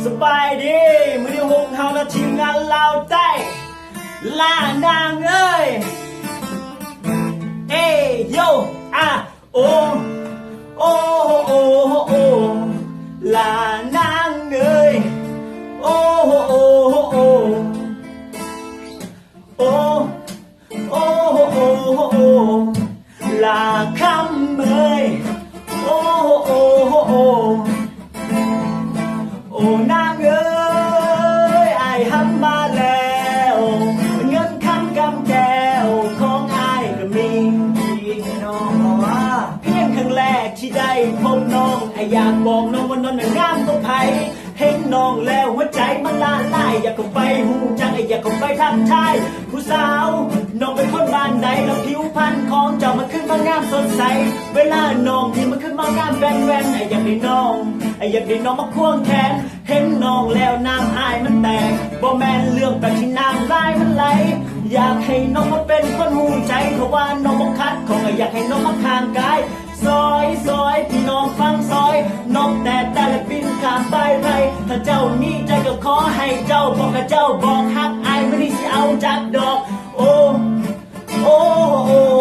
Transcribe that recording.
สบายดีมือที่หกเฮาและทีมงานเราได้ล่านางเอ้ยเอ้ยโยอะโอโอโอโอล่านางเอ้ยโอโอโอโอโอโอโอลาคำเอ้ยโอโอโอโอ้นางเอ้ยไอ้หันมาแล้วเงินคำกำแก้วของไอ้ก็มีพี่น้องว่าเพียงครั้งแรกที่ได้พบน้องไอ้อยากบอกน้องว่าน้องน่ะงามกว่าไผเห็นน้องแล้วหัวใจมันละลายอยากเข้าไปหูจังไอ้อยากเข้าไปทักทายผู้สาวน้องเป็นคนบ้านใดแล้วผิวพรรณของเจ้ามันขึ้นมางามสดใสเวลาน้องที่มันขึ้นมางามแบนไอ้อยากได้น้องไอ้อยากได้น้องมาควงแขนเห็นน้องแล้วน้ำอายมันแตกบ่แม่นเรื่องแบบที่น้ำลายมันไหลอยากให้น้องมาเป็นคนหูใจเพราะว่าน้องบ่คัดของไอ้อยากให้น้องมาข้างกายซอยพี่น้องฟังซอยนกแต่ละบินข้ามไปไรถ้าเจ้ามีใจก็ขอให้เจ้าบอกกับเจ้าบอกฮักอายไม่ได้สิเอาจากดอกโอ้โอ้โอ้